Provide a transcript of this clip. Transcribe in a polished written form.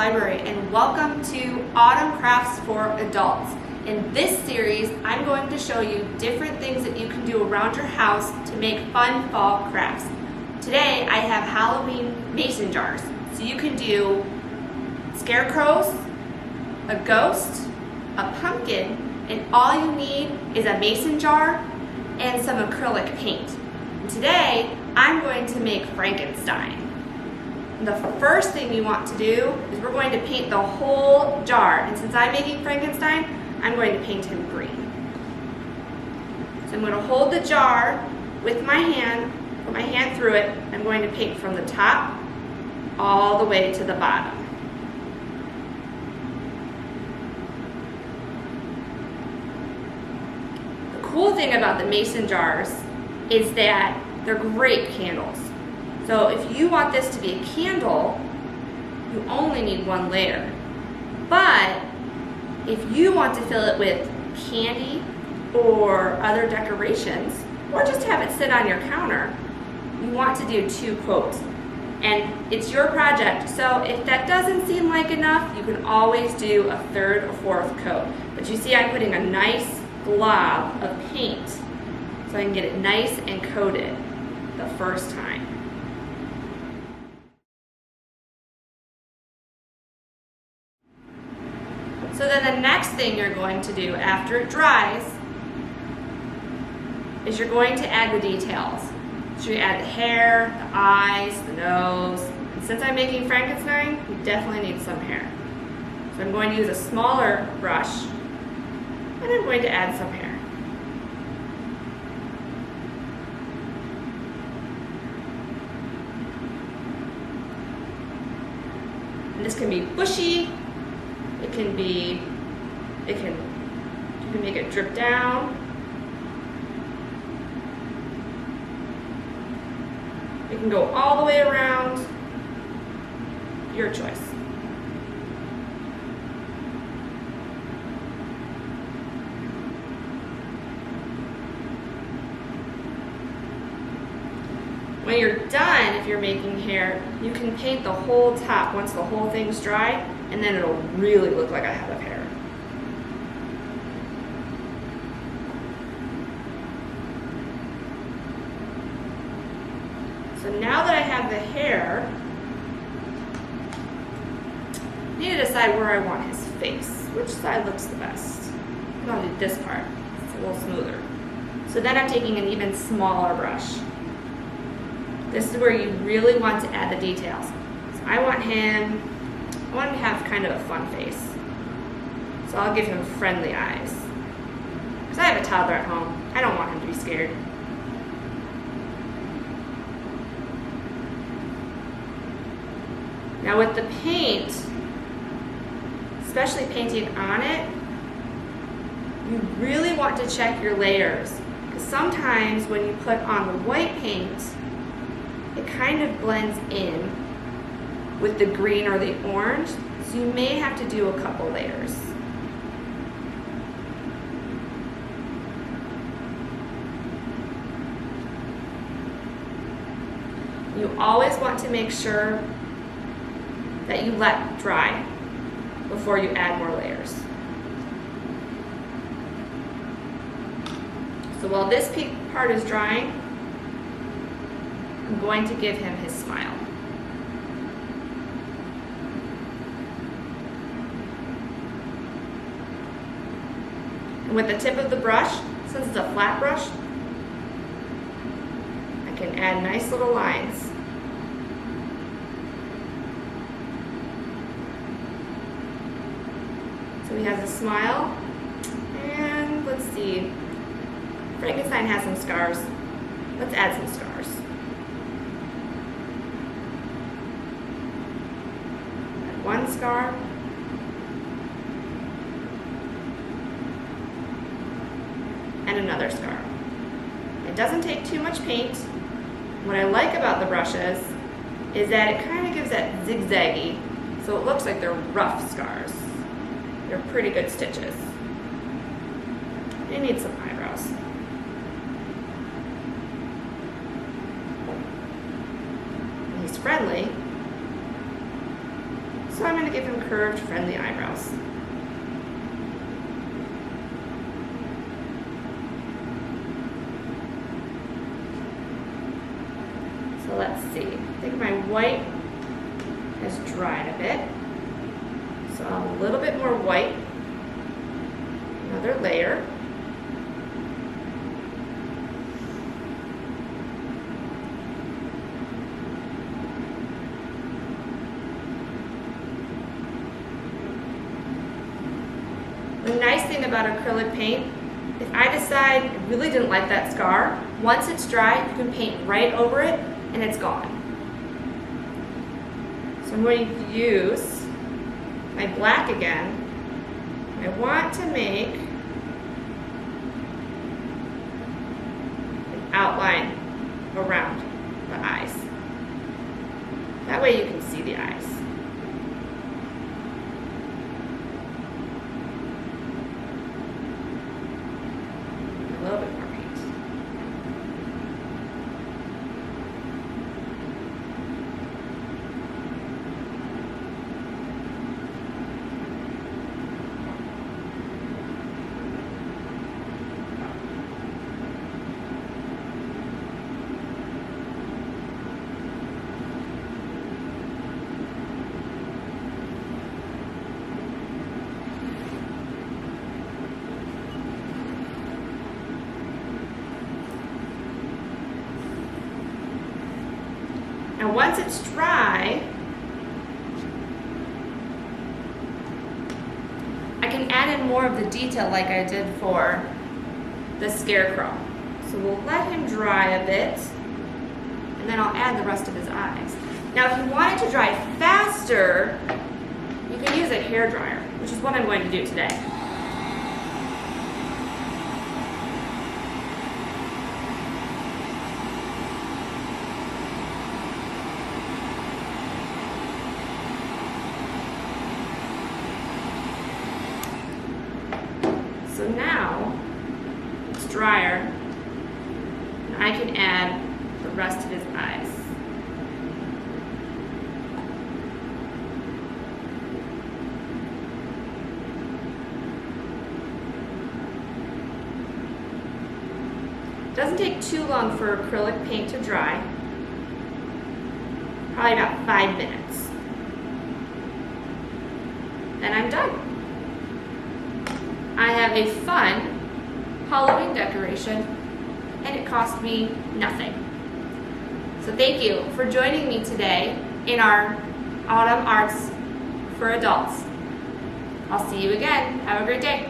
Library and welcome to Autumn Crafts for Adults. In this series, I'm going to show you different things that you can do around your house to make fun fall crafts. Today, I have Halloween mason jars. So you can do scarecrows, a ghost, a pumpkin, and all you need is a mason jar and some acrylic paint. And today, I'm going to make Frankenstein. The first thing you want to do is we're going to paint the whole jar. And since I'm making Frankenstein, I'm going to paint him green. So I'm going to hold the jar with my hand, put my hand through it. I'm going to paint from the top all the way to the bottom. The cool thing about the mason jars is that they're great candles. So if you want this to be a candle, you only need one layer. But if you want to fill it with candy or other decorations, or just have it sit on your counter, you want to do 2 coats. And it's your project, so if that doesn't seem like enough, you can always do a 3rd or 4th coat. But you see I'm putting a nice glob of paint so I can get it nice and coated the first time. So then the next thing you're going to do after it dries is you're going to add the details. So you add the hair, the eyes, the nose. And since I'm making Frankenstein, you definitely need some hair. So I'm going to use a smaller brush and I'm going to add some hair. And this can be bushy. You can make it drip down. You can go all the way around. Your choice. When you're done, if you're making hair, you can paint the whole top once the whole thing's dry, and then it'll really look like a head of hair. So now that I have the hair, I need to decide where I want his face. Which side looks the best? I'll do this part. It's a little smoother. So then I'm taking an even smaller brush. This is where you really want to add the details. So I want him to have kind of a fun face. So I'll give him friendly eyes. Because I have a toddler at home. I don't want him to be scared. Now with the paint, especially painting on it, you really want to check your layers. Because sometimes when you put on the white paint, it kind of blends in with the green or the orange, so you may have to do a couple layers. You always want to make sure that you let dry before you add more layers. So while this part is drying, I'm going to give him his smile. And with the tip of the brush, since it's a flat brush, I can add nice little lines. So he has a smile, and let's see, Frankenstein has some scars. Let's add some scars. Add 1 scar. And another scar. It doesn't take too much paint. What I like about the brushes is that it kind of gives that zigzaggy, so it looks like they're rough scars. They're pretty good stitches. They need some eyebrows. And he's friendly, So I'm going to give him curved, friendly eyebrows. So let's see. I think my white has dried a bit. So a little bit more white. Another layer. The nice thing about acrylic paint, if I decide I really didn't like that scar, once it's dry, you can paint right over it and it's gone. So I'm going to use my black again. I want to make an outline around the eyes. That way you can see the eyes. A little bit more paint. Now once it's dry, I can add in more of the detail like I did for the scarecrow. So we'll let him dry a bit, and then I'll add the rest of his eyes. Now if you want it to dry faster, you can use a hairdryer, which is what I'm going to do today. So now it's drier, and I can add the rest of his eyes. It doesn't take too long for acrylic paint to dry, probably about 5 minutes. Then I'm done. I have a fun Halloween decoration, and it cost me nothing. So thank you for joining me today in our Autumn Arts for Adults. I'll see you again. Have a great day.